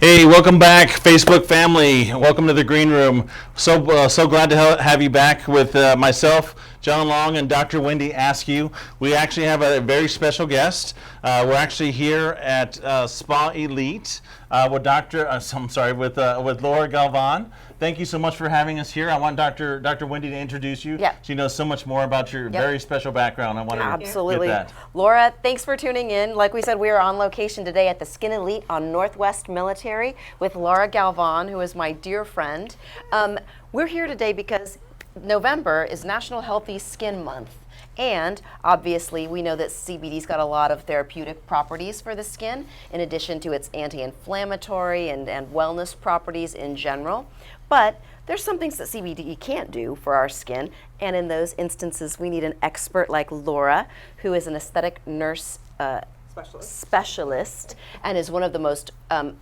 Hey, welcome back, Facebook family. Welcome to the green room. So glad to have you back with myself, John Long, and Dr. Wendy Askew. We actually have a very special guest. We're actually here at Spa Elite with with Laura Galvan. Thank you so much for having us here. I want Dr. Wendy to introduce you. Yep. She knows so much more about your very special background. I want to Absolutely. get that. Laura, thanks for tuning in. Like we said, we are on location today at the Skin Elite on Northwest Military with Laura Galvan, who is my dear friend. We're here today because November is National Healthy Skin Month. And obviously, we know that CBD's got a lot of therapeutic properties for the skin, in addition to its anti-inflammatory and wellness properties in general. But there's some things that CBD can't do for our skin, and in those instances, we need an expert like Laura, who is an aesthetic nurse specialist and is one of the most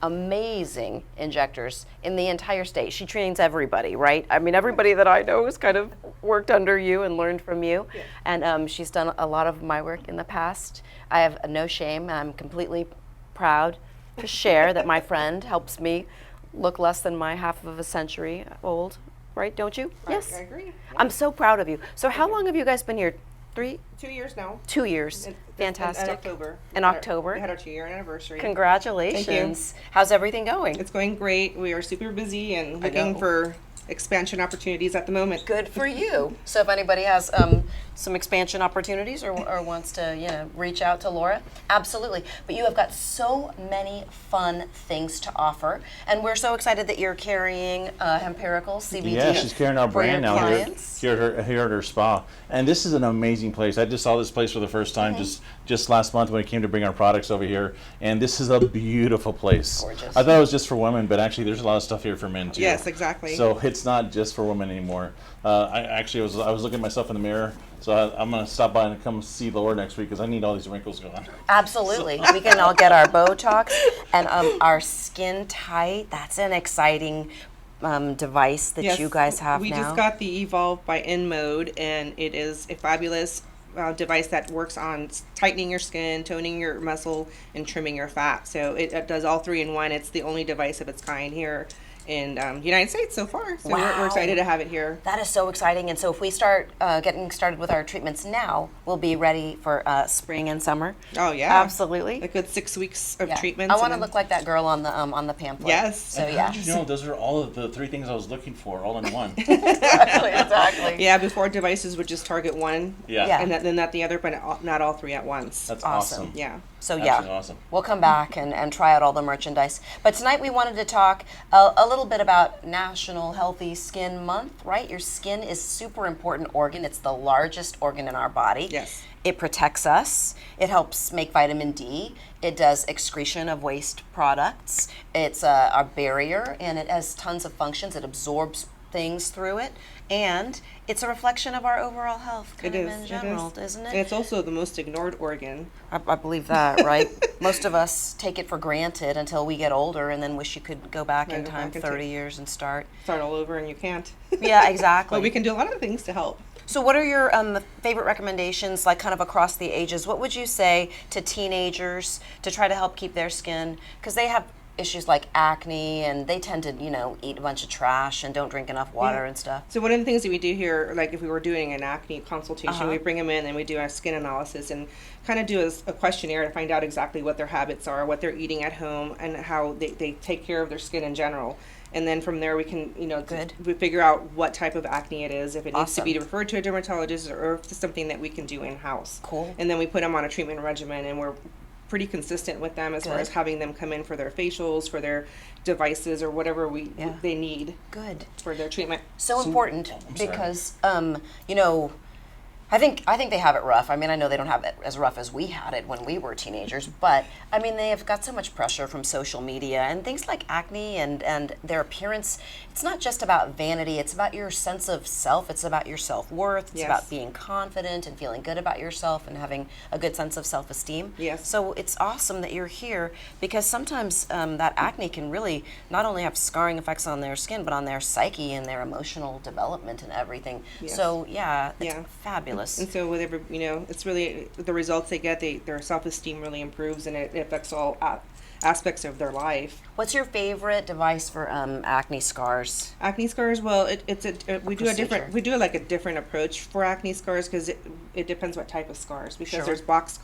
amazing injectors in the entire state. She trains everybody, right? I mean, everybody that I know has kind of worked under you and learned from you. Yeah. And she's done a lot of my work in the past. I have no shame. I'm completely proud to share that my friend helps me look less than my half of a century old, right? Don't you? Yes. I agree. Yeah. I'm so proud of you. So how long have you guys been here? 2 years now. 2 years. Fantastic. In October. In October. We had our 2-year anniversary. Congratulations. Thank you. How's everything going? It's going great. We are super busy and looking for expansion opportunities at the moment. Good for you. So if anybody has some expansion opportunities or wants to reach out to Laura, absolutely. But you have got so many fun things to offer, and we're so excited that you're carrying H-Empirical CBD. Yeah, she's carrying our brand now here at her spa. And this is an amazing place. I just saw this place for the first time just last month when we came to bring our products over here. And this is a beautiful place. Gorgeous. I thought it was just for women, but actually there's a lot of stuff here for men too. Yes, exactly. So it's not just for women anymore. I was looking at myself in the mirror, so I'm going to stop by and come see Laura next week because I need all these wrinkles gone. Absolutely. We can all get our Botox and our skin tight. That's an exciting device that you guys have we now. just got the Evolve by InMode, and it is a fabulous device that works on tightening your skin, toning your muscle, and trimming your fat. So it does all three in one. It's the only device of its kind here in the United States so far. So we're excited to have it here. That is so exciting. And so if we start getting started with our treatments now, we'll be ready for spring and summer. Oh yeah, absolutely. A good 6 weeks of treatments. I want to look like that girl on the pamphlet. Yes. So and how did you know those are all of the three things I was looking for all in one? Exactly. Yeah, before devices would just target one. Yeah. And then not the other, but not all three at once. That's awesome. Yeah. So awesome. We'll come back and try out all the merchandise. But tonight we wanted to talk a little bit about National Healthy Skin Month, right? Your skin is super important organ. It's the largest organ in our body. Yes. It protects us. It helps make vitamin D. It does excretion of waste products. It's a barrier, and it has tons of functions. It absorbs things through it, and it's a reflection of our overall health in general, isn't it? And it's also the most ignored organ. I believe that, right? Most of us take it for granted until we get older and then wish you could go back in time 30 years and start all over, and you can't. Yeah, exactly. But we can do a lot of things to help. So what are your favorite recommendations, like kind of across the ages? What would you say to teenagers to try to help keep their skin? Because they have issues like acne, and they tend to, eat a bunch of trash and don't drink enough water and stuff. So one of the things that we do here, like if we were doing an acne consultation, we bring them in and we do a skin analysis and kind of do a questionnaire to find out exactly what their habits are, what they're eating at home, and how they take care of their skin in general. And then from there we can, we figure out what type of acne it is, if it needs to be referred to a dermatologist or if it's something that we can do in-house. Cool. And then we put them on a treatment regimen, and we're pretty consistent with them as far as having them come in for their facials, for their devices, or whatever they need. Good. For their treatment. So important because I think they have it rough. I mean, I know they don't have it as rough as we had it when we were teenagers, but I mean, they have got so much pressure from social media and things like acne and their appearance. It's not just about vanity. It's about your sense of self. It's about your self-worth. It's about being confident and feeling good about yourself and having a good sense of self-esteem. Yes. So it's awesome that you're here, because sometimes that acne can really not only have scarring effects on their skin, but on their psyche and their emotional development and everything. Yes. So it's fabulous. Fabulous. And so whatever, it's really the results they get. Their self-esteem really improves, and it affects all aspects of their life. What's your favorite device for acne scars? Acne scars, well, we do like a different approach for acne scars, because it depends what type of scars, because Sure. there's box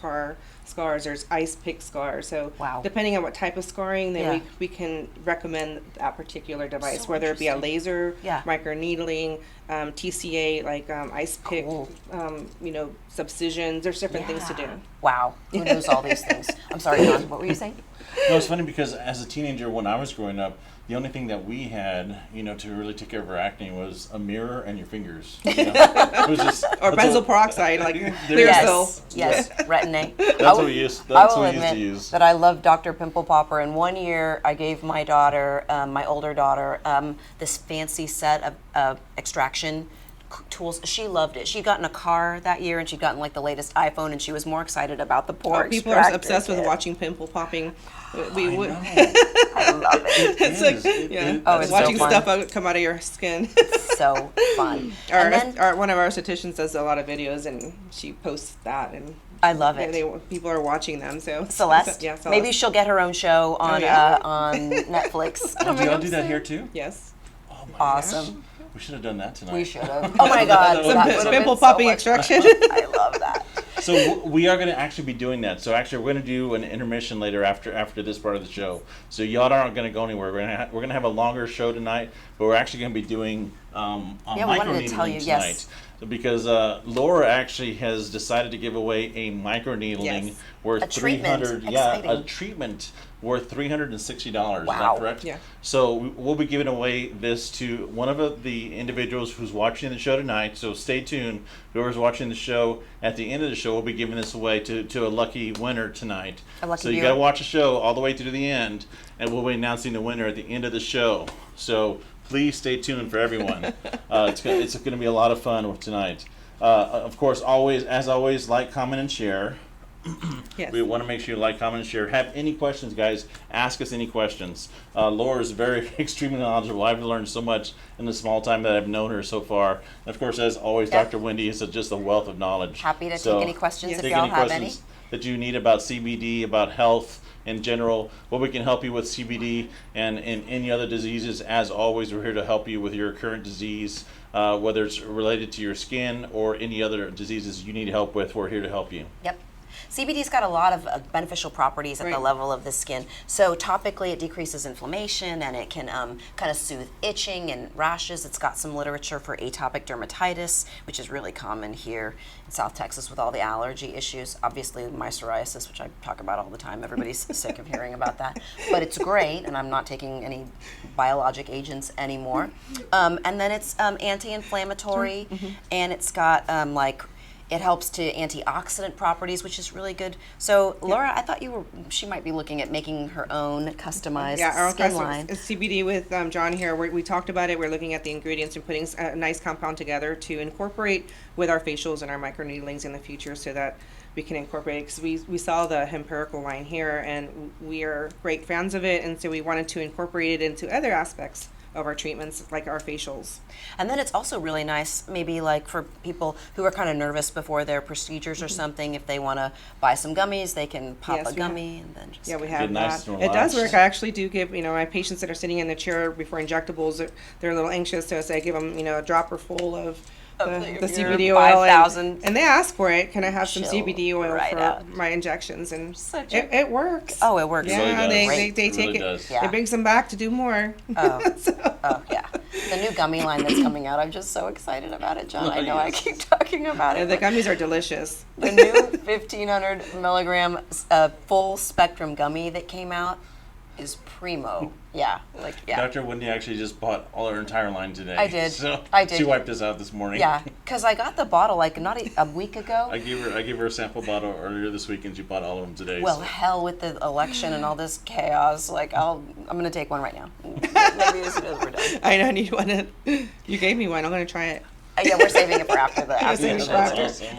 scars, there's ice pick scars. So Wow. depending on what type of scarring, then Yeah. we can recommend that particular device, So whether it be a laser, Yeah. microneedling, TCA, like ice pick, Cool. subcisions. There's different things to do. Wow. Who knows all these things? I'm sorry, John. What were you saying? No, it's funny because as a teenager, when I was growing up, the only thing that we had, to really take care of our acne was a mirror and your fingers. It was just Or that's benzoyl all- peroxide, like There clear you still. Yes, Retin-A. That's I what will- we used. I That's will what we used to admit use. that I love Dr. Pimple Popper, and one year I gave my daughter, my older daughter, this fancy set of extraction tools. She loved it. She'd gotten a car that year, and she'd gotten like the latest iPhone, and she was more excited about the pore People are extractor obsessed with kit. watching pimple popping. I know. I love it. It's It is. like, yeah, Oh, it's so watching fun. stuff come out of your skin. So fun. And then, One of our estheticians does a lot of videos, and she posts that, and I love it. people are watching them. So Celeste, yeah, Celeste. maybe she'll get her own show on yeah. On Netflix. Oh, do y'all do that here too? Yes. Oh my Awesome. gosh. We should have done that tonight. We should have. Oh my God. Some that would've been Pimple so popping much extraction. fun. I love that. So we are going to actually be doing that. So actually, we're going to do an intermission later after this part of the show. So y'all aren't going to go anywhere. We're going to have a longer show tonight, but we're actually going to be doing Yeah, we wanted to tell microneedling you, tonight. yes. Because Laura actually has decided to give away a microneedling Yes. worth A treatment. $300. Exciting. A treatment worth $360. Is Wow. that correct? Yeah. So we'll be giving away this to one of the individuals who's watching the show tonight. So stay tuned. Whoever's watching the show, at the end of the show, we'll be giving this away to a lucky winner tonight. A lucky so you viewer. got to watch the show all the way through the end, and we'll be announcing the winner at the end of the show. So please stay tuned for everyone. It's going to be a lot of fun with tonight. Of course, as always, like, comment, and share. Yes. We want to make sure you like, comment, and share. Have any questions, guys? Ask us any questions. Laura is very extremely knowledgeable. I've learned so much in the small time that I've known her so far. And of course, as always, Yeah. Dr. Wendy is just a wealth of knowledge. Happy to So, take any questions Yes. if take y'all any have questions that you need about CBD, about health in general, what we can help you with CBD and any other diseases. As always, we're here to help you with your current disease, whether it's related to your skin or any other diseases you need help with. We're here to help you. any. Yep. CBD's got a lot of beneficial properties at the Right. level of the skin. So topically, it decreases inflammation, and it can kind of soothe itching and rashes. It's got some literature for atopic dermatitis, which is really common here in South Texas with all the allergy issues. Obviously, my psoriasis, which I talk about all the time. Everybody's sick of hearing about that. But it's great, and I'm not taking any biologic agents anymore. And then it's anti-inflammatory, and it's got it helps to antioxidant properties, which is really good. So, Laura, I thought she might be looking at making her own customized Yeah, our skin custom line. CBD with John here. We talked about it. We're looking at the ingredients and putting a nice compound together to incorporate with our facials and our microneedlings in the future, so that we can incorporate. Because we saw the H-Empirical line here, and we are great fans of it, and so we wanted to incorporate it into other aspects of our treatments, like our facials. And then it's also really nice, maybe like for people who are kind of nervous before their procedures or something, if they want to buy some gummies, they can pop Yes, a we have- gummy and then just. Yeah, we Get have nice that. and It does relaxed. work. I actually do give, my patients that are sitting in the chair before injectables, they're a little anxious, so I give them, a dropper full of the your CBD oil. 5,000 And they ask for it. Can I have some chill CBD oil right for out. my injections? And Such it works. Oh, it works. It really Yeah, does. they Great. they It take really it. does. Yeah. It brings them back to do more. Oh. So- Oh, yeah. The new gummy line that's coming out, I'm just so excited about it, John. I know I Yes. keep talking about Yeah, it. the but gummies are delicious. the new 1,500 milligram full spectrum gummy that came out is primo. Yeah, Dr. Wendy actually just bought all her entire line today. I did. So I did. She wiped this out this morning. Yeah, because I got the bottle like not a week ago. I gave her a sample bottle earlier this week, and she bought all of them today. Well, so. hell with the election and all this chaos. Like, I'm gonna take one right now. Maybe as soon as we're done. I know. You want to? You gave me one. I'm gonna try it. Yeah, we're saving it for after the I was after the thinking show. about it. awesome.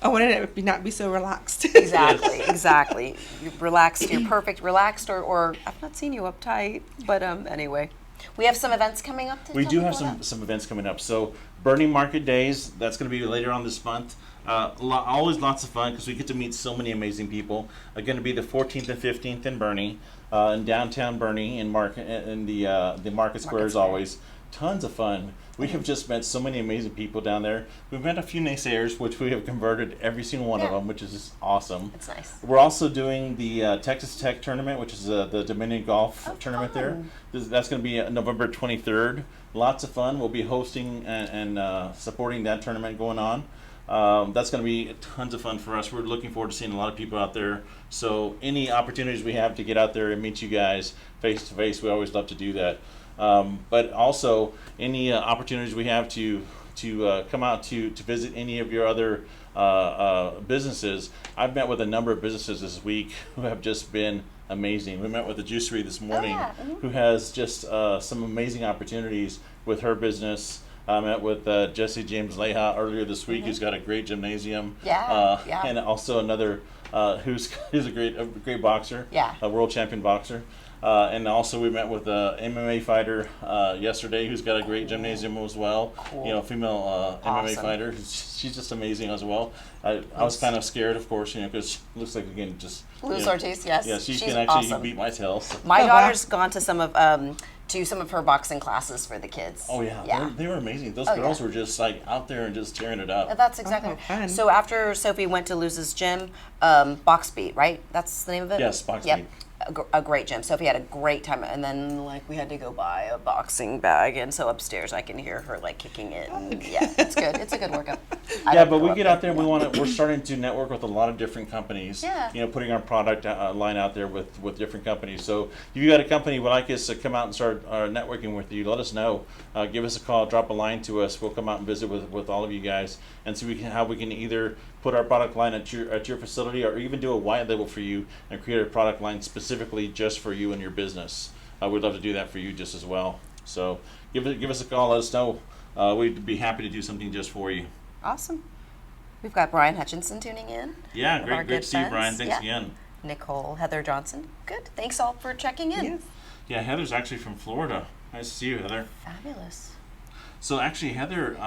I wanted it to not be so relaxed. Exactly. You're relaxed. You're perfect. Relaxed, or I've not seen you uptight, but anyway. We have some events coming up. We do have some events coming up. So Bernie Market Days, that's going to be later on this month. Always lots of fun because we get to meet so many amazing people. Going to be the 14th and 15th in Bernie, in downtown Bernie, in the Market Square as always. Tons of fun. We have just met so many amazing people down there. We've met a few naysayers, which we have converted every single one of them, which is just awesome. It's nice. We're also doing the Texas Tech tournament, which is the Dominion Golf tournament fun. there. That's going to be November 23rd. Lots of fun. We'll be hosting and supporting that tournament going on. That's going to be tons of fun for us. We're looking forward to seeing a lot of people out there. So any opportunities we have to get out there and meet you guys face to face, we always love to do that. But also any opportunities we have to come out to visit any of your other businesses. I've met with a number of businesses this week who have just been amazing. We met with the juicery this morning, who has just some amazing opportunities with her business. I met with Jesse James Leha earlier this week, who's got a great gymnasium. And also another who's a great boxer, a world champion boxer. And also we met with an MMA fighter yesterday who's got a great gymnasium as well. Cool. Female MMA fighter. She's just amazing as well. I was kind of scared, of course, because she looks like, again, just... Luz Ortiz, yes. Yeah, she She's can actually awesome. beat my tail. So. My daughter's gone to some of her boxing classes for the kids. Oh, yeah. They were amazing. Those girls were just like out there and just tearing it up. That's exactly. Fun. So after Sophie went to Luz's gym, Box Beat, right? That's the name of it? Yes, Box Beat. A great gym. Sophie had a great time, and then we had to go buy a boxing bag, and so upstairs I can hear her kicking it. And, it's good. It's a good workout. But we get out there. We're starting to network with a lot of different companies. Yeah. Putting our product line out there with different companies. So if you got a company would like us to come out and start networking with you, let us know. Give us a call. Drop a line to us. We'll come out and visit with all of you guys and see how we can either put our product line at your facility, or even do a white label for you and create a product line specifically just for you and your business. We'd love to do that for you just as well. So give us a call. Let us know. We'd be happy to do something just for you. Awesome. We've got Brian Hutchinson tuning in. Yeah, great to see you, Brian. Thanks again. Nicole, Heather Johnson. Good. Thanks all for checking in. Yes. Yeah, Heather's actually from Florida. Nice to see you, Heather. Fabulous. So actually, Heather,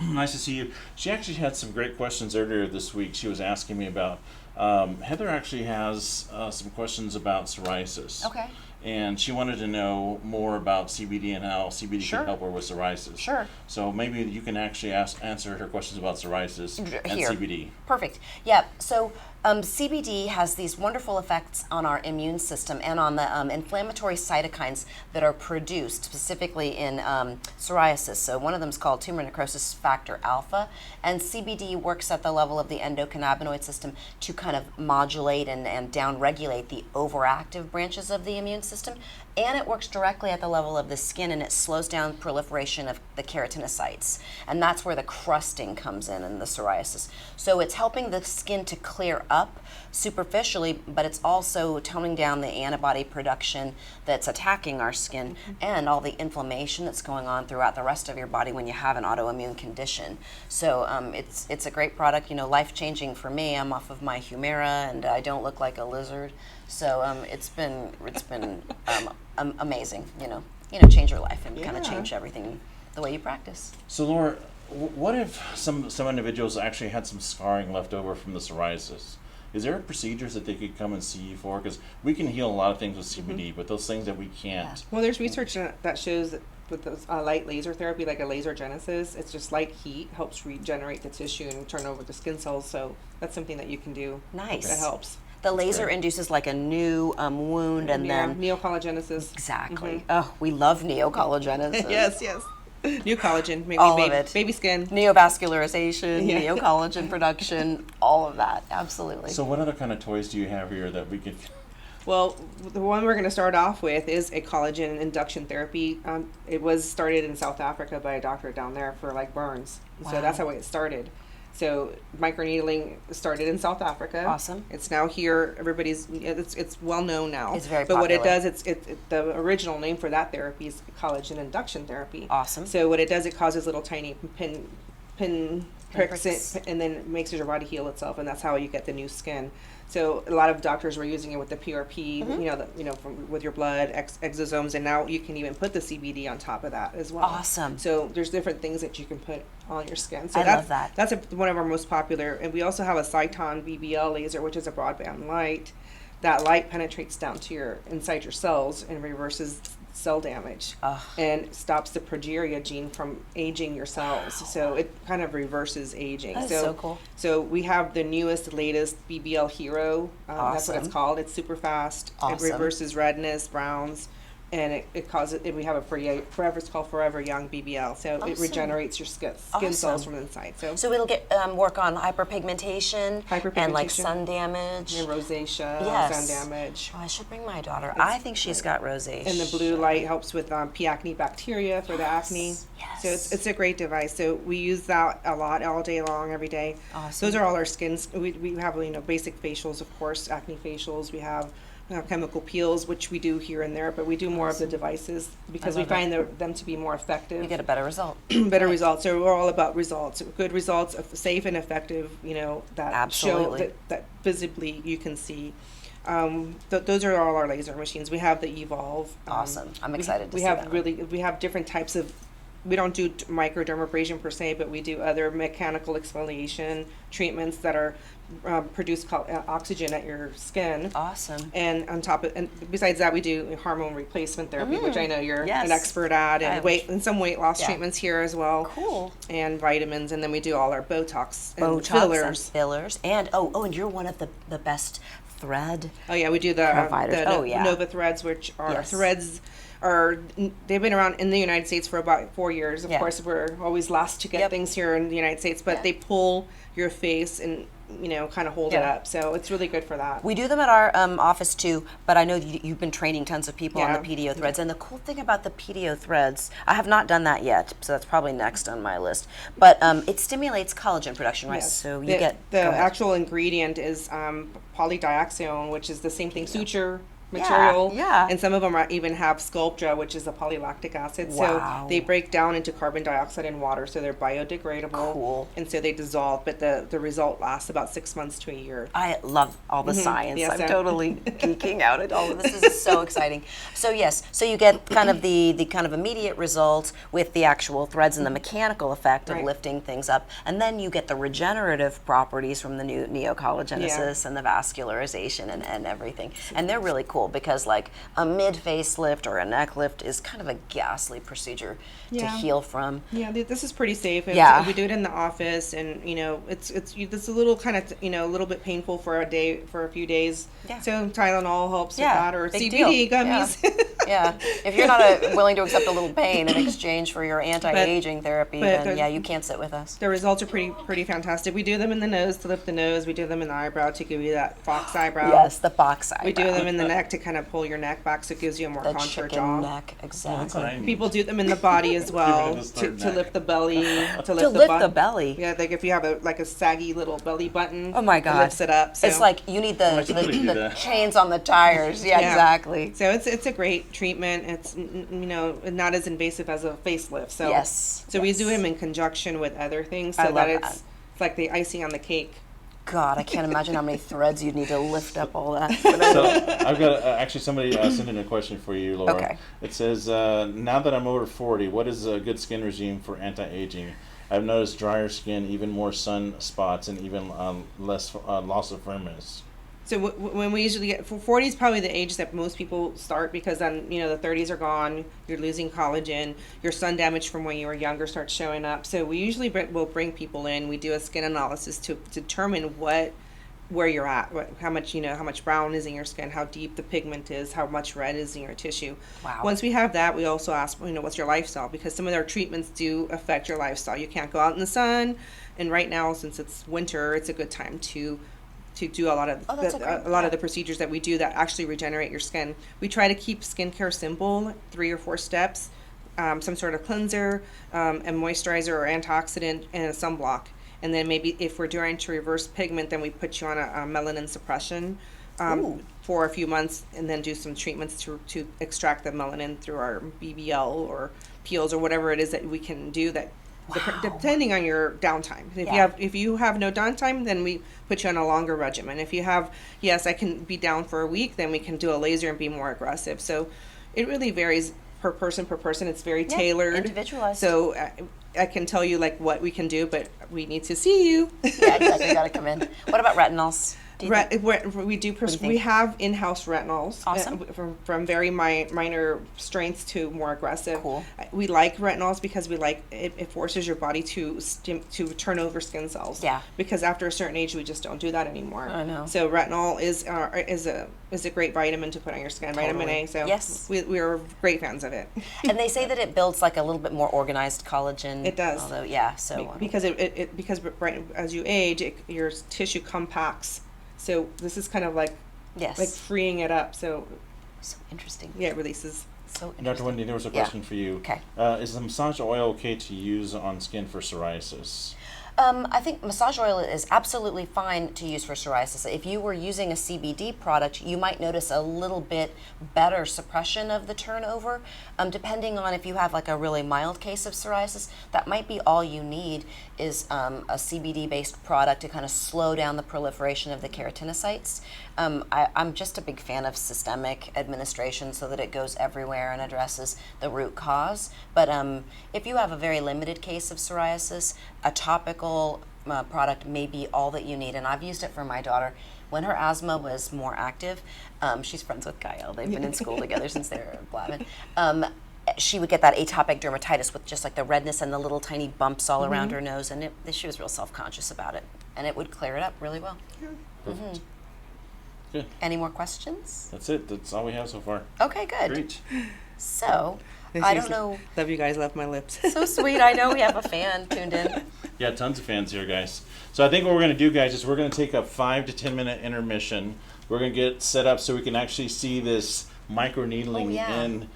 nice to see you. She actually had some great questions earlier this week. She was asking me about. Heather actually has some questions about psoriasis. Okay. And she wanted to know more about CBD and how CBD can help her with psoriasis. Sure. So maybe you can actually answer her questions about psoriasis and CBD. Perfect. Yeah. So CBD has these wonderful effects on our immune system and on the inflammatory cytokines that are produced specifically in psoriasis. So one of them is called tumor necrosis factor alpha, and CBD works at the level of the endocannabinoid system to kind of modulate and downregulate the overactive branches of the immune system, and it works directly at the level of the skin, and it slows down proliferation of the keratinocytes, and that's where the crusting comes in the psoriasis. So it's helping the skin to clear up superficially, but it's also toning down the antibody production that's attacking our skin and all the inflammation that's going on throughout the rest of your body when you have an autoimmune condition. So it's a great product, life-changing for me. I'm off of my Humira, and I don't look like a lizard. So it's been amazing, change your life and kind of change everything the way you practice. So Laura, what if some individuals actually had some scarring left over from the psoriasis? Is there procedures that they could come and see you for? Because we can heal a lot of things with CBD, but those things that we can't. Well, there's research that shows that with those light laser therapy, like a laser genesis, it's just light heat helps regenerate the tissue and turn over the skin cells. So that's something that you can do. Nice. That helps. The laser induces like a new wound, and then neocollagenesis. Exactly. Oh, we love neocollagenesis. Yes. New collagen, maybe all of it. baby skin. Neovascularization, neocollagen production, all of that. Absolutely. So what other kind of toys do you have here that we could... Well, the one we're going to start off with is a collagen induction therapy. It was started in South Africa by a doctor down there for burns. Wow. So that's how it started. So microneedling started in South Africa. Awesome. It's now here. It's well known now. It's very popular. But what it does, the original name for that therapy is collagen induction therapy. Awesome. So what it does, it causes little tiny pricks it, and then makes your body heal itself, and that's how you get the new skin. So a lot of doctors were using it with the PRP, with your blood, exosomes, and now you can even put the CBD on top of that as well. Awesome. So there's different things that you can put on your skin. So I love that. That's one of our most popular, and we also have a Cyton BBL laser, which is a broadband light. That light penetrates down to inside your cells and reverses cell damage and stops the progeria gene from aging your cells. So it kind of reverses aging. That's so cool. So we have the newest, latest BBL Hero. That's what Awesome. it's called. It's super fast. It Awesome. reverses redness, browns, and it causes. We have a forever. It's called Forever Young BBL. So it Awesome. regenerates your skin Awesome. cells from the inside. So it'll get work on hyperpigmentation, and like sun damage. And rosacea, Yes. sun damage. Oh, I should bring my daughter. I think she's got rosacea. And the blue light helps with P. acne bacteria for the acne. Yes. So it's a great device. So we use that a lot, all day long, every day. Awesome. Those are all our skins. We have basic facials, of course, acne facials. We have chemical peels, which we do here and there, but we do more of the devices because we find them to be more effective. You get a better result. Better results. So we're all about results, good results, safe and effective. That Absolutely. show that visibly you can see. Those are all our laser machines. We have the Evolve. Awesome. I'm excited to we see have that really we have different types of. We don't do microdermabrasion per se, but we do other mechanical exfoliation treatments that are produce oxygen at your skin. Awesome. And on top of, and besides that, we do hormone replacement therapy, which I know you're Yes. an expert at, and some weight loss Yeah. treatments here as well. Cool. And vitamins, and then we do all our Botox and Botox fillers. and fillers. And and you're one of the best thread. Oh yeah, we do the Providers. Nova threads, which are Yes. threads. They've been around in the United States for about 4 years. Of Yeah. course, we're always last to get Yep. things here in the United States, but Yeah. they pull your face and kind of hold it Yeah. up. So it's really good for that. We do them at our office too, but I know you've been training tons of people on Yeah. the PDO threads. And the cool thing about the PDO threads, I have not done that yet, so that's probably next on my list. But it stimulates collagen production, right? Yes. So you the, get the go ahead. actual ingredient is polydioxone, which is the same thing, suture material. yeah. And some of them even have Sculptra, which is a polylactic acid. Wow. So they break down into carbon dioxide and water, so they're biodegradable. Cool. And so they dissolve, but the result lasts about 6 months to a year. I love all the science. Yes, I'm sir. totally geeking out at all of this. This is so exciting. So yes, so you get kind of the kind of immediate results with the actual threads and the mechanical effect of Right. lifting things up, and then you get the regenerative properties from the new neocollagenesis and the vascularization and everything. And they're really cool because like a mid facelift or a neck lift is kind of a ghastly procedure to Yeah. heal from. Yeah, this is pretty safe. Yeah. We do it in the office, and it's a little kind of a little bit painful for a few days. Yeah. So Tylenol helps with Yeah, that, or big CBD deal. gummies. Yeah, if you're not willing to accept a little pain in exchange for your anti-aging therapy, but then yeah, you can't sit with us. The results are pretty fantastic. We do them in the nose to lift the nose. We do them in the eyebrow to give you that fox eyebrow. Yes, the fox eyebrow. We do them in the neck to kind of pull your neck back, so it gives you a more the contour chicken jaw. neck, exactly. People do them in the body as well this to third neck. lift the belly, to To lift lift butt. the belly. Yeah, like if you have a saggy little belly button. Oh my it God. lifts it up. So. It's like you need the, somebody do the that. chains on the tires. Yeah, Yeah. exactly. So it's a great treatment. It's not as invasive as a facelift. So Yes, So we yes. do them in conjunction with other things, so I love that that. it's like the icing on the cake. God, I can't imagine how many threads you'd need to lift up all that. So I've got actually somebody sent in a question for you, Laura. Okay. It says, now that I'm over 40, what is a good skin regime for anti-aging? I've noticed drier skin, even more sun spots, and even less loss of firmness. So when we usually get, 40 is probably the age that most people start, because then the 30s are gone, you're losing collagen, your sun damage from when you were younger starts showing up. So we usually will bring people in, we do a skin analysis to determine where you're at, how much brown is in your skin, how deep the pigment is, how much red is in your tissue. Wow. Once we have that, we also ask, what's your lifestyle, because some of our treatments do affect your lifestyle. You can't go out in the sun, and right now, since it's winter, it's a good time to do a lot of of the procedures that we do that actually regenerate your skin. We try to keep skincare simple, 3 or 4 steps, some sort of cleanser, a moisturizer or antioxidant, and a sunblock. And then maybe if we're trying to reverse pigment, then we put you on a melanin suppression for a few months, and then do some treatments to extract the melanin through our BBL or peels or whatever it is that we can do that depending on your downtime. If you have no downtime, then we put you on a longer regimen. If you have, yes, I can be down for a week, then we can do a laser and be more aggressive. So it really varies per person. It's very tailored, individualized. So I can tell you like what we can do, but we need to see you. Yeah, exactly. You got to come in. What about retinols? We have in-house retinols. Awesome. From very minor strengths to more aggressive. Cool. We like retinols because we like it forces your body to turn over skin cells. Yeah. Because after a certain age, we just don't do that anymore. I know. So retinol is a great vitamin to put on your skin. Totally. Vitamin A. So yes, we are great fans of it. And they say that it builds like a little bit more organized collagen. It does. Although, yeah. So because because right as you age, your tissue compacts. So this is kind of like freeing it up. So interesting. Yeah, it releases. So interesting. Dr. Wendy, there was a question for you. Okay. Is the massage oil okay to use on skin for psoriasis? I think massage oil is absolutely fine to use for psoriasis. If you were using a CBD product, you might notice a little bit better suppression of the turnover. Depending on if you have like a really mild case of psoriasis, that might be all you need is a CBD-based product to kind of slow down the proliferation of the keratinocytes. I'm just a big fan of systemic administration so that it goes everywhere and addresses the root cause. But if you have a very limited case of psoriasis, a topical product may be all that you need. And I've used it for my daughter. When her asthma was more active, she's friends with Kyle. They've been in school together since they were Blattman. She would get that atopic dermatitis with just like the redness and the little tiny bumps all around her nose, and she was real self-conscious about it. And it would clear it up really well. Perfect. Good. Any more questions? That's it. That's all we have so far. Okay, good. Great. So, I don't know. Love you guys. Love my lips. So sweet. I know we have a fan tuned in. Yeah, tons of fans here, guys. So I think what we're going to do, guys, is we're going to take a 5 to 10 minute intermission. We're going to get set up so we can actually see this micro needling in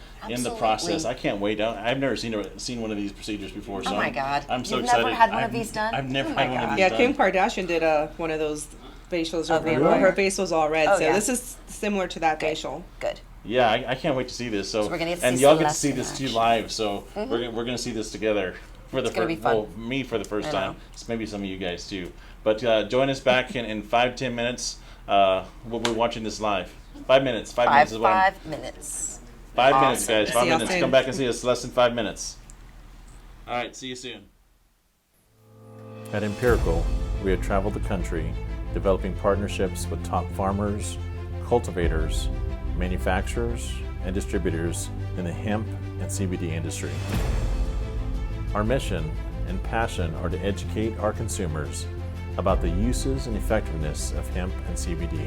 the process. I can't wait. I've never seen one of these procedures before. So my God. I'm so You've excited. never had one of these done? I've never had one of these Yeah, done. Kim Kardashian did one of those facials. Really? Her face was all red. Oh, so yeah. this is similar to that facial. Good. Yeah, I can't wait to see this. So we're gonna get to and see y'all get to Celeste see in this too action. live. So we're gonna see this together for the It's gonna be first. fun. Well, me for the first I time. know. It's maybe some of you guys too. But join us back in 5-10 minutes. We'll be watching this live. 5 minutes. 5 minutes is what. 5 minutes. 5 minutes, Awesome. guys. 5 See y'all minutes. soon. Come back and see us. Less than 5 minutes. All right. See you soon. At Empirical, we have traveled the country, developing partnerships with top farmers, cultivators, manufacturers, and distributors in the hemp and CBD industry. Our mission and passion are to educate our consumers about the uses and effectiveness of hemp and CBD.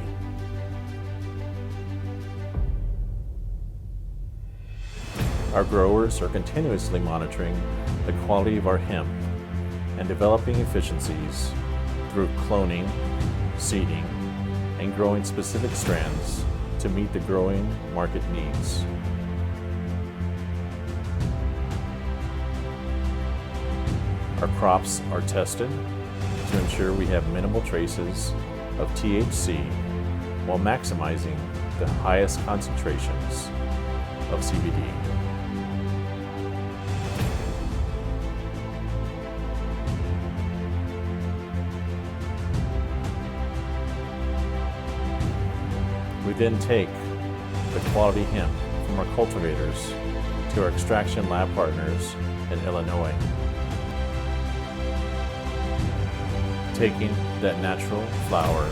Our growers are continuously monitoring the quality of our hemp and developing efficiencies through cloning, seeding, and growing specific strands to meet the growing market needs. Our crops are tested to ensure we have minimal traces of THC while maximizing the highest concentrations of CBD. We then take the quality hemp from our cultivators to our extraction lab partners in Illinois. Taking that natural flower,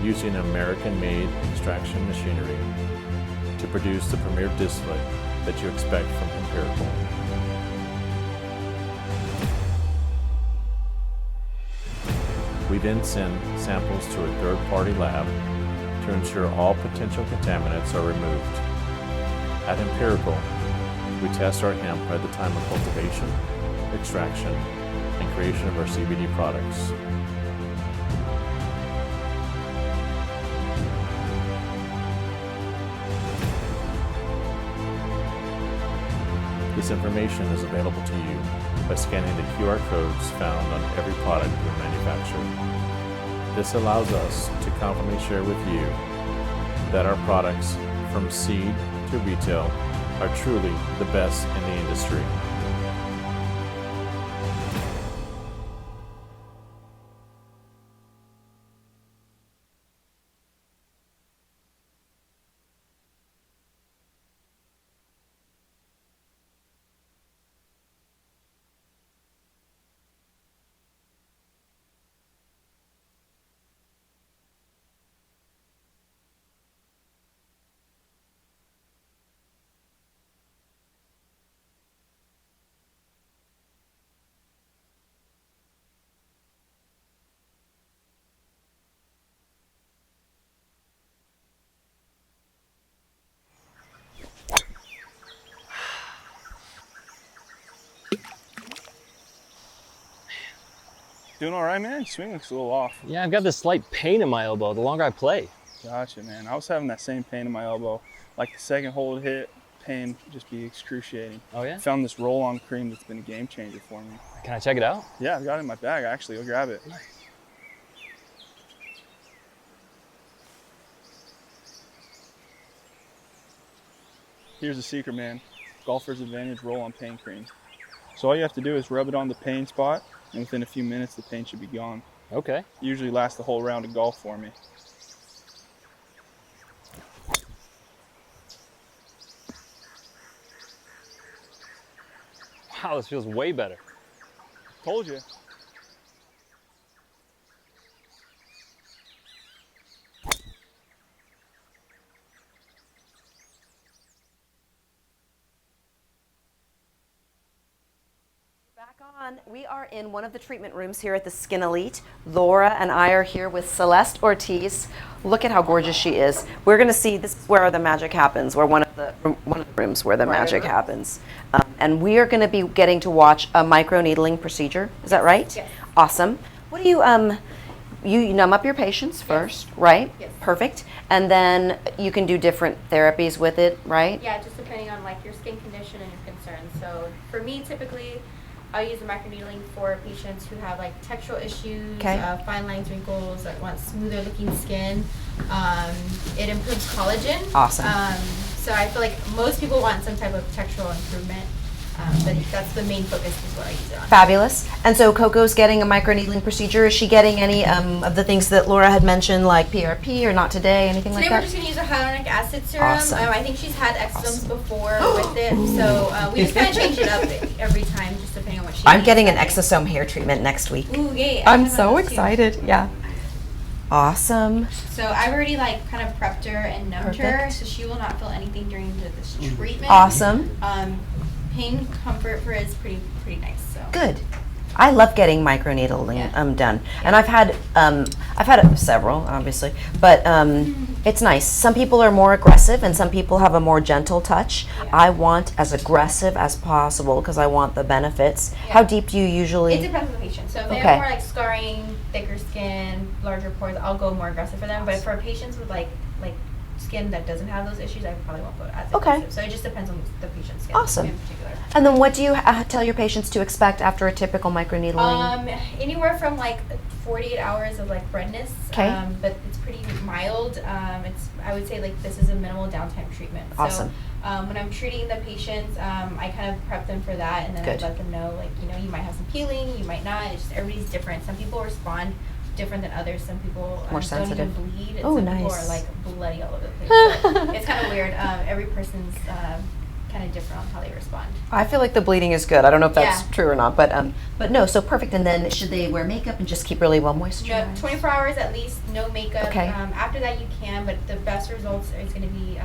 using American-made extraction machinery to produce the premier distillate that you expect from Empirical. We then send samples to a third-party lab to ensure all potential contaminants are removed. At Empirical, we test our hemp at the time of cultivation, extraction, and creation of our CBD products. This information is available to you by scanning the QR codes found on every product we manufacture. This allows us to confidently share with you that our products, from seed to retail, are truly the best in the industry. Doing all right, man? Swing looks a little off. Yeah, I've got this slight pain in my elbow the longer I play. Gotcha, man. I was having that same pain in my elbow. Like the second hole it hit, pain just be excruciating. Oh yeah? Found this roll-on cream that's been a game changer for me. Can I check it out? Yeah, I've got it in my bag, actually. I'll grab it. Here's the secret, man. Golfer's Advantage roll-on pain cream. So all you have to do is rub it on the pain spot, and within a few minutes, the pain should be gone. Okay. Usually lasts the whole round of golf for me. Wow, this feels way better. Told you. Back on. We are in one of the treatment rooms here at the Skin Elite. Laura and I are here with Celeste Ortiz. Look at how gorgeous she is. We're going to see this is where the magic happens. We're one of the rooms where the magic happens. And we are going to be getting to watch a microneedling procedure. Is that right? Yes. Awesome. What do you numb up your patients first, right? Yes. Perfect. And then you can do different therapies with it, right? Yeah, just depending on like your skin condition and your concerns. So for me, typically, I'll use the microneedling for patients who have like textural issues, Okay. fine lines, wrinkles, that want smoother looking skin. It improves collagen. Awesome. So I feel like most people want some type of textural improvement, but that's the main focus is what I use it on. Fabulous. And so Coco's getting a microneedling procedure. Is she getting any of the things that Laura had mentioned, like PRP or not today, anything Today like we're that? just going to use a hyaluronic acid serum. Awesome. I think she's had exosomes before with it, so we just kind of change it up every time, just depending on what she I'm needs. getting an exosome hair treatment next week. Ooh, yay. I'm have so one too. excited. Yeah. Awesome. So I've already like kind of prepped her and numbed her, Perfect. so she will not feel anything during this treatment. Awesome. Pain comfort for her is pretty nice. So Good. I love getting microneedling Yeah. done, and I've had several, obviously, but it's nice. Some people are more aggressive, and some people have a more gentle touch. Yeah. I want as aggressive as possible because I want the benefits. How Yeah. deep do you usually? it depends on the patient. So if they Okay. have more like scarring, thicker skin, larger pores, I'll go more aggressive for them. But for patients with like skin that doesn't have those issues, I probably won't go as Okay. aggressive. So it just depends on the patient's skin Awesome. in particular. And then what do you tell your patients to expect after a typical microneedling? Anywhere from like 48 hours of like redness, 'Kay. but it's pretty mild. I would say like this is a minimal downtime treatment. Awesome. So when I'm treating the patients, I kind of prep them for that, and then Good. I let them know like you might have some peeling, you might not. It's just everybody's different. Some people respond different than others. Some people More don't sensitive. even bleed, and Oh, some people nice. are like bloody all over the place. So it's kind of weird. Every person's kind of different on how they respond. I feel like the bleeding is good. I don't know if that's Yeah. true or not, but no, so perfect. And then should they wear makeup and just keep really well No, moisturized? 24 hours at least, no makeup. Okay. After that you can, but the best results is going to be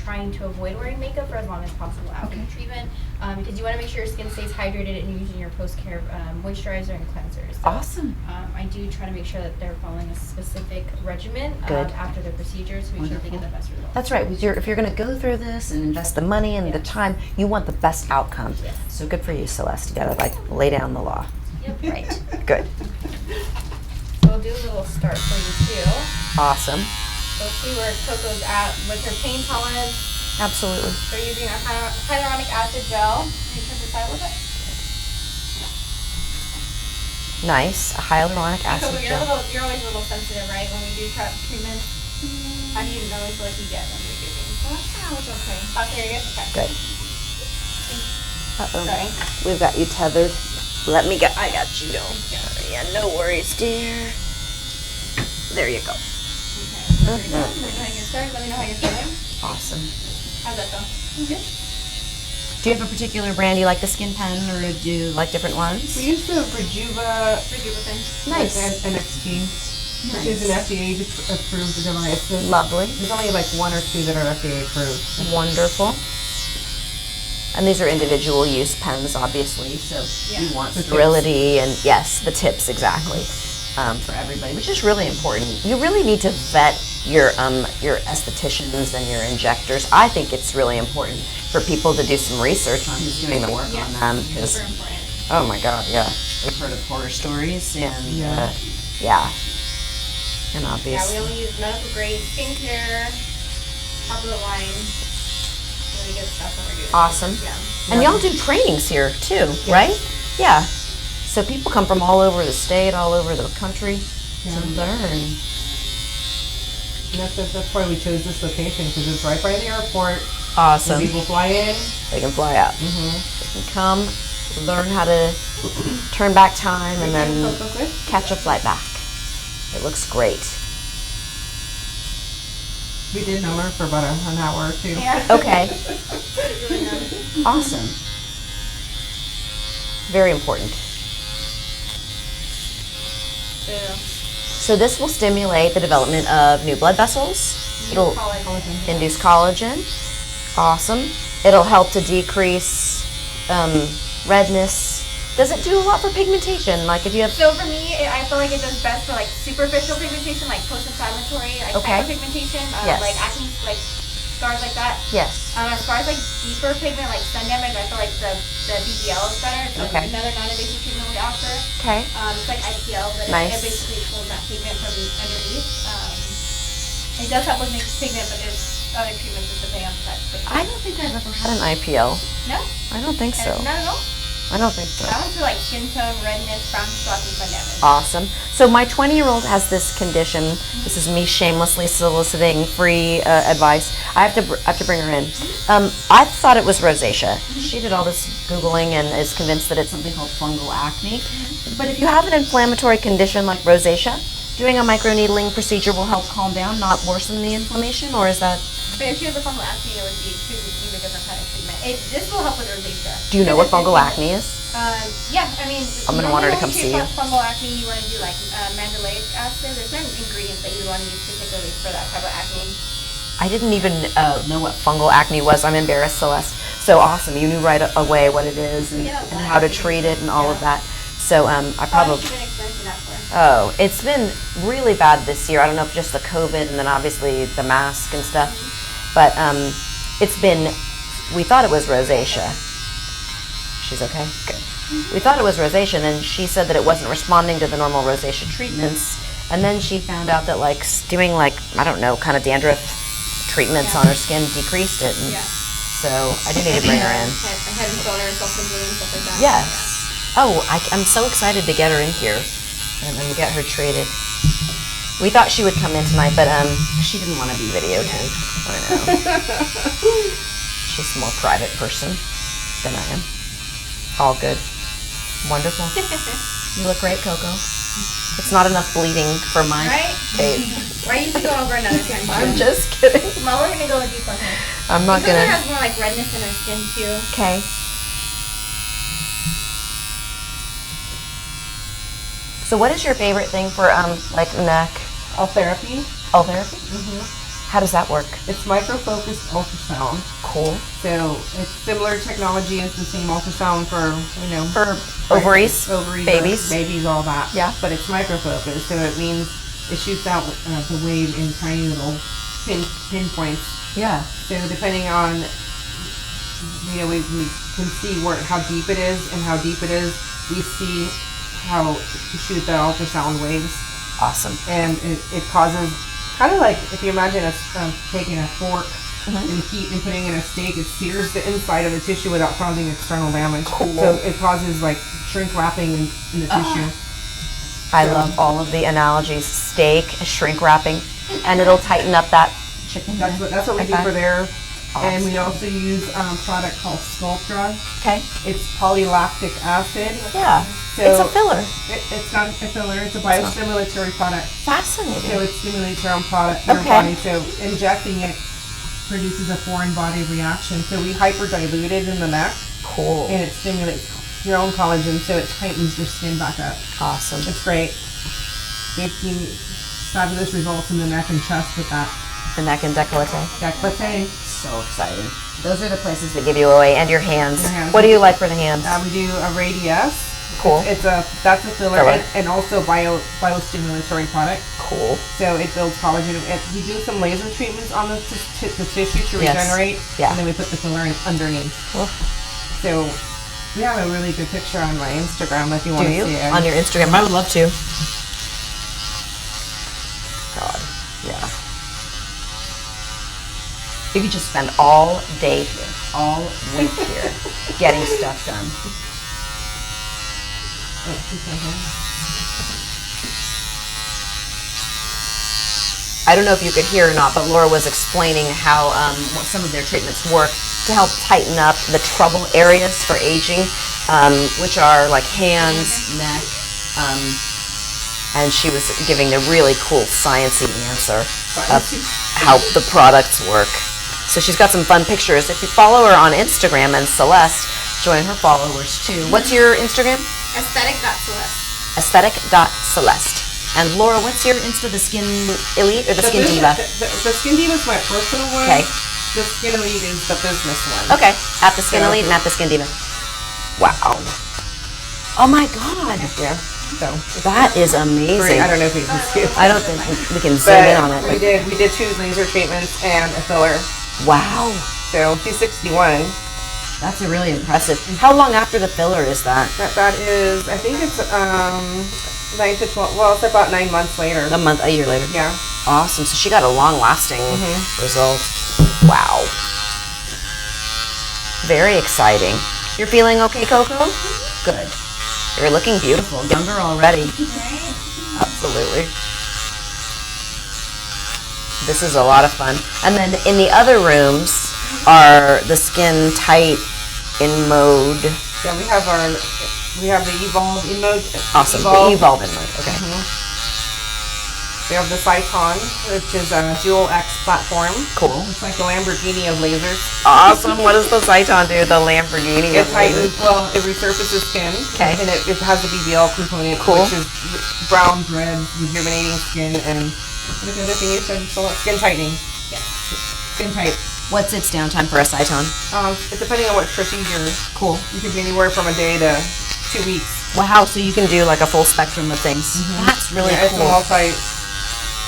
trying to avoid wearing makeup for as long as possible after Okay. the treatment, because you want to make sure your skin stays hydrated and you're using your post-care moisturizer and cleansers. So, Awesome. I do try to make sure that they're following a specific regimen Good. after the procedure to make sure they get the best results. That's right. If you're going to go through this and invest the money and the Yeah. time, you want the best outcome. Yes. So good for you, Celeste. You got to lay down the law. Yep, right. Good. So we'll do a little start for you too. Awesome. So we'll see where Coco's at with her pain tolerance. Absolutely. So we're using our hyaluronic acid gel. Can you turn this side a little bit? Nice. A hyaluronic acid Coco, gel. you're always a little sensitive, right? When we do treatments. How do you normally feel like you get when you're giving? Oh, it's okay. Okay, you're good? Okay. Good. Uh-oh. Sorry. We've got you tethered. I got you. Don't. Thank you. Yeah, no worries, dear. There you go. Okay. Let me know how you get started. Let me know how you're feeling. Awesome. How's that feel? Good. Do you have a particular brand you like the skin pen, or do you like different ones? We use the Rejuva Nice. NXT, which is an FDA approved device. Lovely. There's only like one or two that are FDA approved. Wonderful. And these are individual use pens, obviously, so you want sterility and, yes, the tips, exactly, for everybody, which is really important. You really need to vet your estheticians and your injectors. I think it's really important for people to do some research on who's doing the work on them. Super important. Oh my God, yeah. we've heard of horror stories and Yeah. yeah, and Yeah, obvious. we only use medical grade skincare, top of the line, really good stuff when we're doing Awesome. this. Yeah. And y'all do trainings here too, right? Yeah. So people come from all over the state, all over the country to learn. And that's why we chose this location, because it's right by the airport. Awesome. When people fly in. They can fly out. They can come, learn how to turn back time, and then catch a flight back. It looks great. We did know her for about an hour or two. Yeah. Okay. Awesome. Very important. Yeah. So this will stimulate the development of new blood vessels. It'll induce collagen. Awesome. It'll help to decrease redness. Does it do a lot for pigmentation? Like if you have So for me, I feel like it does best for like superficial pigmentation, like post-inflammatory, like Okay. hyperpigmentation, Yes. like acne, like scars like that. yes. As far as like deeper pigment, like sun damage, I feel like the BBL is better. It's like Okay. another non-invasive treatment we offer. Okay. It's like IPL, but Nice. it basically pulls that pigment from underneath. It does help with mixed pigment, but there's other treatments just depending on the type of pigment. I don't think I've ever had an IPL. No? I don't think so. Not at all? I don't think so. That one's for like skin tone, redness, brown spots, and sun damage. Awesome. So my 20-year-old has this condition. This is me shamelessly soliciting free advice. I have to bring her in. I thought it was rosacea. She did all this Googling and is convinced that it's something called fungal acne. But if you have an inflammatory condition like rosacea, doing a microneedling procedure will help calm down, not worsen the inflammation, or is that? But if she has a fungal acne, it would be a different kind of treatment. This will help with rosacea. Do you know what fungal acne is? Yeah, I mean, I'm gonna want her to normally come when see you. Fungal acne, you want to do like mandelic acid. There's certain ingredients that you want to use particularly for that type of acne. I didn't even know what fungal acne was. I'm embarrassed, Celeste. So awesome. You knew right away what it is and how to treat it and all of that. So I How probably. have you been experiencing that for? Oh, it's been really bad this year. I don't know if just the COVID and then obviously the mask and stuff. But it's been, we thought it was rosacea. She's okay? Good. We thought it was rosacea, and then she said that it wasn't responding to the normal rosacea treatments. And then she found out that like doing like, I don't know, kind of dandruff treatments on her skin decreased it. And so I do need to bring her in. Head and shoulders, self-stimulating, stuff like that. Yes. Oh, I'm so excited to get her in here and get her treated. We thought she would come in tonight, but she didn't want to be videotaped. I know. She's a more private person than I am. All good. Wonderful. You look great, Coco. It's not enough bleeding for my Right? tape. Why you should go over another time? I'm just kidding. Well, we're gonna go with deep on her. I'm not Because gonna. her has more like redness in her skin too. Okay. So what is your favorite thing for like neck? All therapy. All therapy? How does that work? It's micro-focused ultrasound. Cool. So it's similar technology as the same ultrasound for, For ovaries, ovaries, babies. all that. Yeah. But it's micro-focused, so it means it shoots out the wave in tiny little pinpoints. Yeah. So depending on, we can see how deep it is, and how deep it is, we see how to shoot the ultrasound waves. Awesome. And it causes, kind of like if you imagine us taking a fork and heat and putting in a steak, it sears the inside of the tissue without causing external damage. Cool. So it causes like shrink wrapping in the tissue. I love all of the analogies. Steak, shrink wrapping, and it'll tighten up that chicken. That's what we do Okay. for there. Awesome. And we also use a product called Sculptra. Okay. It's polylactic acid. Yeah. So It's a filler. It's not a filler. It's a biostimulatory product. Fascinating. So it stimulates your own your Okay. body. So injecting it produces a foreign body reaction. So we hyper-dilute it in the neck, Cool. and it stimulates your own collagen, so it tightens your skin back up. Awesome. It's great. We've seen fabulous results in the neck and chest with that. The neck and décolleté. Décolleté. So exciting. Those are the places that give you away, and your hands. Your hands. What do you like for the hands? We do a Radius. Cool. That's a filler, Filler. and also biostimulatory product. Cool. So it builds collagen. We do some laser treatments on the tissue to Yes. regenerate, Yeah. and then we put the filler in underneath. Cool. So We have a really good picture on my Instagram if you want Do to you? see it. On your Instagram? I would love to. God, yeah. You could just spend all day here, all week here, getting stuff done. I don't know if you could hear or not, but Laura was explaining how what some of their treatments work to help tighten up the trouble areas for aging, which are like hands, neck, and she was giving a really cool sciencey answer of how the products work. So she's got some fun pictures. If you follow her on Instagram, and Celeste, join her followers too. What's your Instagram? Aesthetic.celeste. Aesthetic.celeste. And Laura, what's your Insta? The Skin Elite or the Skin Diva? The Skin Diva is my personal one. Okay. The Skin Elite is the business one. Okay. At the Skin Yeah. Elite and at the Skin Diva. Wow. Oh my God. Yeah. So That is amazing. I don't know if you can see it. I don't think we can zoom in on it. We did 2 laser treatments and a filler. Wow. So 261. That's really impressive. How long after the filler is that? That is, I think it's 9 to 12. Well, it's about 9 months later. A year later. Yeah. Awesome. So she got a long-lasting result. Wow. Very exciting. You're feeling okay, Coco? Good. You're looking beautiful. Younger already. Absolutely. This is a lot of fun. And then in the other rooms are the Skin Tight in mode. Yeah, we have the Evolve in mode. Awesome. The Evolve in mode. Okay. We have the Cyton, which is a Dual X platform. Cool. It's like the Lamborghini of lasers. Awesome. What does the Cyton do? The Lamborghini It of tightens, lasers? well, it resurfaces skin. Okay. And it has the BBL component, Cool. which is brown thread, rejuvenating skin, and what is the other thing you said? Skin tightening. Yeah. Skin tight. What's its downtime for a Cyton? It's depending on what procedure. Cool. You could be anywhere from a day to 2 weeks. Wow, so you can do like a full spectrum of things. That's really Yeah, it's a cool.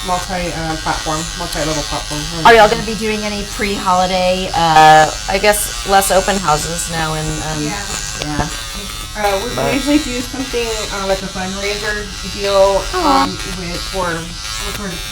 multi-platform, multi-level platform. Are y'all going to be doing any pre-holiday, I guess, less open houses now in, yeah. We usually do something like a fundraiser deal for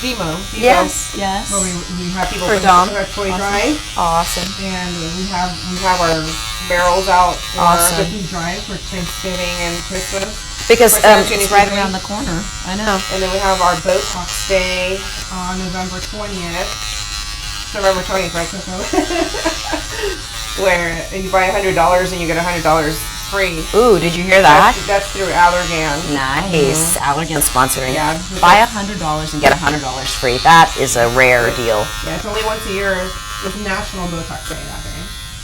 Demo. Yes. Where we have people For from Dom. our toy drive, Awesome. and we have our barrels out for Awesome. the food drive for Thanksgiving and Christmas. Because For Opportunity it's right Day. around the corner. I know. And then we have our Botox Day on November 20th. November 20th, right, Coco? Where you buy $100 and you get $100 free. Ooh, did you hear that? That's through Allergan. Nice. Allergan sponsoring. Yeah. Buy $100 and get $100 free. That is a rare deal. Yeah, it's only once a year. It's National Botox Day that day.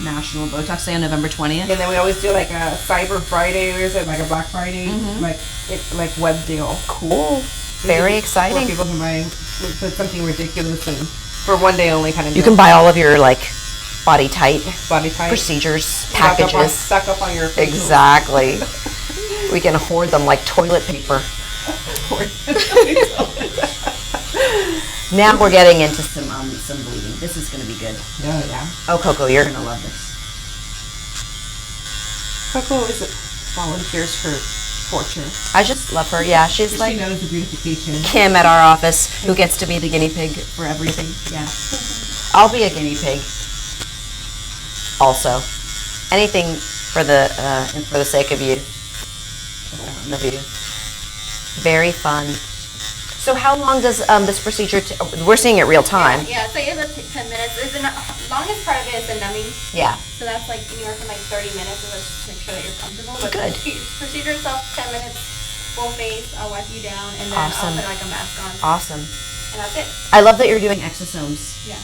National Botox Day on November 20th. And then we always do like a Cyber Friday, or is it like a Black Friday, like web deal. Cool. Very Where exciting. people can buy something ridiculous and for one day only kind of. You can buy all of your like body tight body type procedures, Stack packages. up on your facial. Exactly. We can hoard them like toilet paper. Now we're getting into some bleeding. This is going to be good. Yeah, yeah. Oh, Coco, you're going to love this. Coco is volunteers for torture. I just love her. Yeah, she's She like knows the beautification. Kim at our office who gets to be the guinea pig for everything. Yeah. I'll be a guinea pig. Also. Anything for the sake of you. Of you. Very fun. So how long does this procedure, we're seeing it real time. Yeah, so it's 10 minutes. It's the longest part of it is the numbing. Yeah. So that's like anywhere from like 30 minutes, so let's just make sure that you're comfortable. But Good. the procedure itself, 10 minutes, full face, I'll wipe you down, and then Awesome. I'll put like a mask on. Awesome. And that's it. I love that you're doing exosomes. Yeah.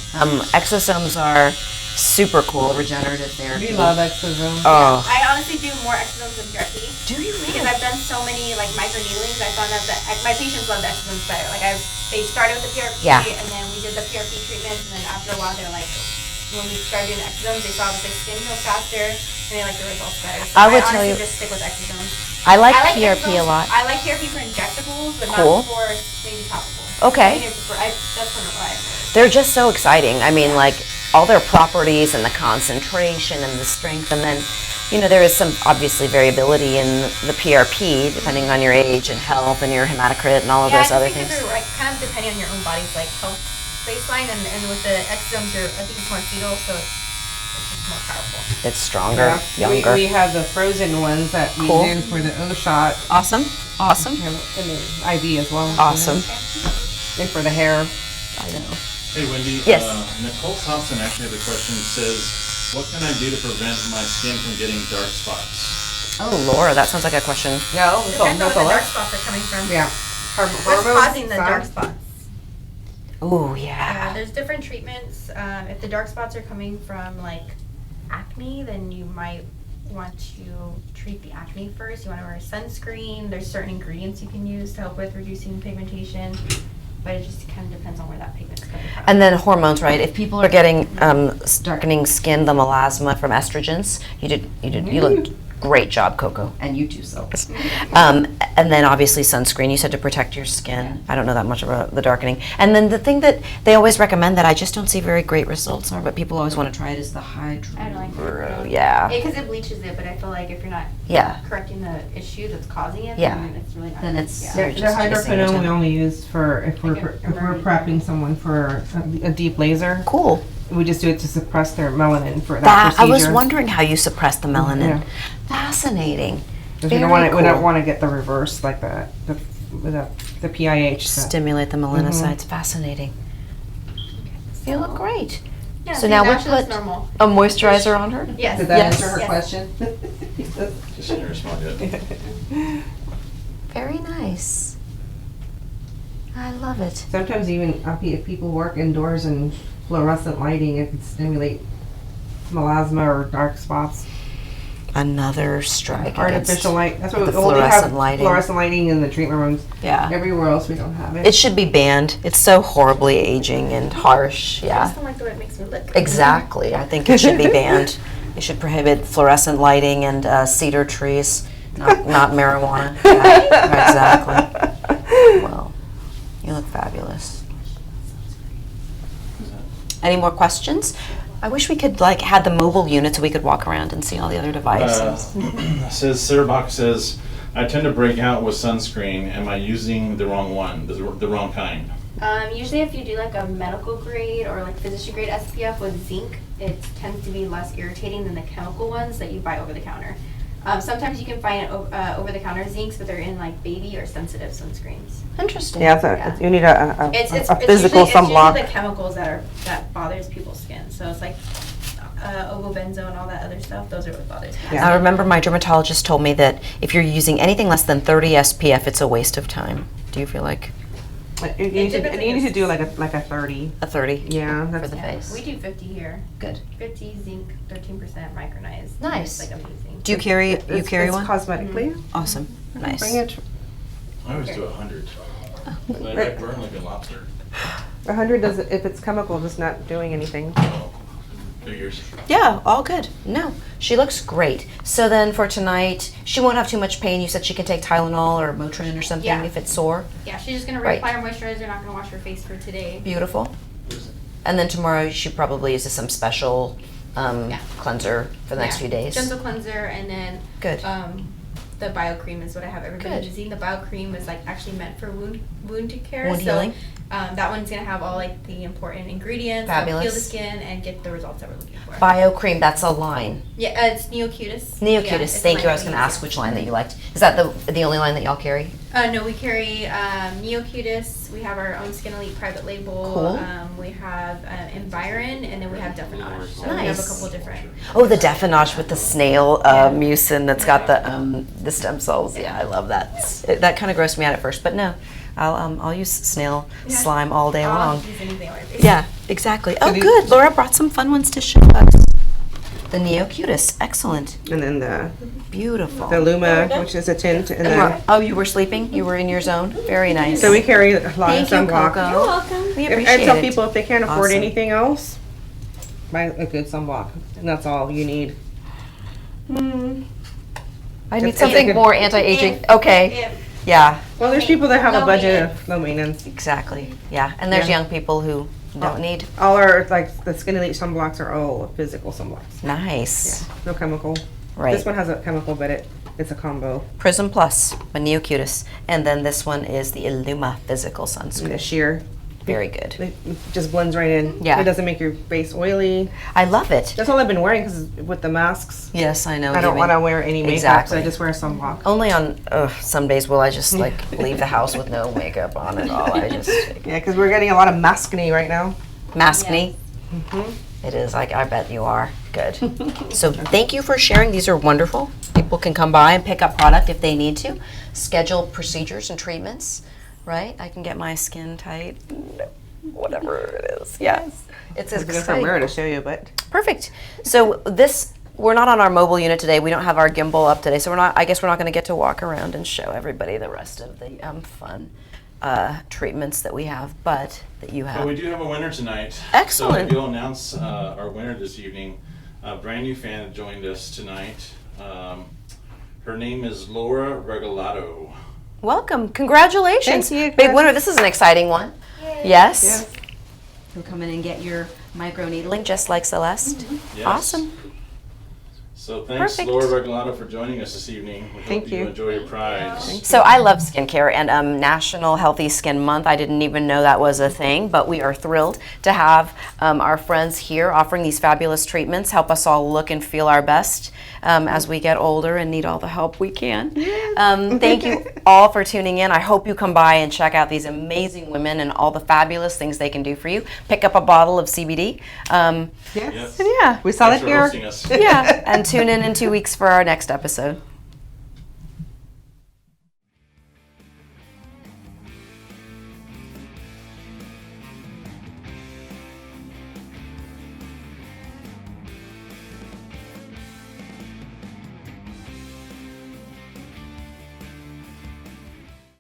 Exosomes are super cool regenerative therapy. We love exosomes. Oh. I honestly do more exosomes than PRP. Do you really? Because I've done so many like microneedlings, I found out that my patients love the exosomes better. Like they started with the PRP, Yeah. and then we did the PRP treatment, and then after a while they're like, when we started doing exosomes, they saw that their skin healed faster, and they like the results better. So I would tell honestly you- just stick with exosomes. I like PRP a exosomes- lot. I like PRP for injectables, but Cool. not for maybe topical. Okay. That's kind of why. They're just so exciting. I mean, like all their properties and the concentration and the strength, and then, You know, there is some obviously variability in the PRP depending on your age and health and your hematocrit and all of Yeah, those I other think things. they're like kind of depending on your own body's like health baseline, and with the exosomes, I think it's more fetal, so it's just more powerful. It's stronger, younger. We have the frozen ones that we Cool. do for the O shot. Awesome, awesome, And the IV as well. awesome. And for the hair. I know. Hey Wendy, Yes. Nicole Thompson actually has a question. Says, what can I do to prevent my skin from getting dark spots? Oh, Laura, that sounds like a question. No, Depends on where the dark spots are coming from. Yeah. What's Hormones, causing the dark sun. spots? Oh, yeah. There's different treatments. If the dark spots are coming from like acne, then you might want to treat the acne first. You want to wear sunscreen. There's certain ingredients you can use to help with reducing pigmentation, but it just kind of depends on where that pigment's coming from. And then hormones, right? If people are getting darkening skin, the melasma from estrogens, you look great job, Coco, and you too, so. And then obviously sunscreen. You said to protect your skin. I don't know that much about the darkening. And then the thing that they always recommend that I just don't see very great results on, but people always want to try it is the hydro. I don't like it. Yeah. Because it bleaches it, but I feel like if you're not Yeah. correcting the issue that's causing it, Yeah. then it's really not. Then it's- yeah. They're The just wasting your hydroquinone we time. only use for if we're prepping someone for a deep laser. Cool. We just do it to suppress their melanin for that That I procedure. was wondering how you suppress the melanin. Yeah. Fascinating. 'Cause Very we cool. don't want to get the reverse like the PIH. that- Stimulate the melanocytes. Fascinating. You look great. Yeah, So see, now we actually put that's normal. a moisturizer on her? Yes. Did that Yes. answer her Yes. question? Just didn't respond yet. Very nice. I love it. Sometimes even if people work indoors in fluorescent lighting, it can stimulate melasma or dark spots. Another strike Artificial against light. That's what the we only fluorescent have lighting. fluorescent lighting in the treatment rooms. Yeah. Everywhere else we don't have it. It should be banned. It's so horribly aging and harsh. I Yeah. just don't like the way it makes me look. Exactly. I think it should be banned. They should prohibit fluorescent lighting and cedar trees, not marijuana. Yeah, exactly. Well, you look fabulous. Any more questions? I wish we could had the mobile unit so we could walk around and see all the other devices. Says Sarahbach says, I tend to break out with sunscreen. Am I using the wrong one, the wrong kind? Usually if you do like a medical grade or like physician grade SPF with zinc, it tends to be less irritating than the chemical ones that you buy over the counter. Sometimes you can find over the counter zincs, but they're in like baby or sensitive sunscreens. Interesting. Yeah, so Yeah. you need a It's physical usually, sunblock. It's usually the chemicals that bothers people's skin. So it's like ovobenzo and all that other stuff. Those are what bothers people. Yeah. I remember my dermatologist told me that if you're using anything less than 30 SPF, it's a waste of time. Do you feel like You need to do like a 30. a 30 Yeah, for that's the face? We do 50 here. Good. 50 zinc, 13% micronized. Nice. It's like amazing. Do you carry it's one? cosmetically. Awesome. Nice. Bring it. I always do 100. But I burn like a lobster. 100 does if it's chemical, it's not doing anything. Oh, figures. Yeah, all good. No, she looks great. So then for tonight, she won't have too much pain. You said she can take Tylenol or Motrin or something Yeah. if it's sore. Yeah, she's just gonna Right. reapply her moisturizer. Not gonna wash her face for today. Beautiful. And then tomorrow she probably uses some special Yeah. cleanser for the next few days. Gentle cleanser, and then Good. the bio cream is what I have everybody Good. using. The bio cream is like actually meant for wound care. Wound so, healing. That one's gonna have all like the important ingredients. That'll heal the Fabulous. skin and get the results that we're looking for. Bio cream, that's a line. Yeah, it's Neocutis. Yeah, Neocutis. it's Thank a you. I line was going to that we ask use. which line that you liked. Is that the only line that y'all carry? No, we carry Neocutis. We have our own Skin Elite private label. Cool. We have Environ, and then we have Definage. So we have a Nice. couple different. Oh, the Definage with the snail mucin that's got the stem cells. Yeah, I love that. That kind of grossed me out at first, but no, I'll use snail Yeah. slime all day I'll long. use anything on my face. Yeah, exactly. Oh, these- good. Laura brought some fun ones to show us. The Neocutis, excellent, And then the beautiful. Luma, which is a tint, and then Oh, you were sleeping? You were in your zone? Very nice. so we carry a lot Thank of you, sunblock. Coco. You're welcome. We I appreciate tell it. people if they can't afford Awesome. anything else, buy a good sunblock, and that's all you need. I need If- something if- more anti-aging. Okay, Yeah. yeah, Well, there's people that have a Low budget maintenance. of low maintenance. exactly. Yeah, and there's Yeah. young people who don't need. All our like the Skin Elite sunblocks are all physical sunblocks. Nice. No chemical. Right. This one has a chemical, but it's a combo. Prism Plus by Neocutis. And then this one is the Illuma Physical The Sunscreen. sheer. Very good. It just blends right in. Yeah. It doesn't make your face oily. I love it. That's all I've been wearing because with the masks, Yes, I know. I don't giving- want to wear any makeup, Exactly. so I just wear sunblock. Only on some days will I just like leave the house with no makeup on at all. I just Yeah, because we're getting a lot of maskne right now. mask me. It is like I bet you are good. So thank you for sharing. These are wonderful. People can come by and pick up product if they need to. Schedule procedures and treatments. Right? I can get my skin tight. Whatever it is. Yes. It's It's a different mirror to show you, but Perfect. So we're not on our mobile unit today. We don't have our gimbal up today, so I guess we're not going to get to walk around and show everybody the rest of the fun treatments that we have, but that you have. But we do have a winner tonight. Excellent. So maybe we'll announce our winner this evening. A brand new fan that joined us tonight. Her name is Laura Regalado. Welcome. Congratulations. Thank you. Big winner. This is an exciting one. Yes. You'll come in and get your micro needling just like Celeste. Yes. Awesome. So thanks, Perfect. Laura Regalado, for joining us this evening. We Thank hope you you. enjoy your prize. So I love skincare and National Healthy Skin Month. I didn't even know that was a thing, but we are thrilled to have our friends here offering these fabulous treatments, help us all look and feel our best as we get older and need all the help we can. Thank you all for tuning in. I hope you come by and check out these amazing women and all the fabulous things they can do for you. Pick up a bottle of CBD. yes. Yes. Yeah. We saw Thanks it for here. hosting us. Yeah. And tune in 2 weeks for our next episode.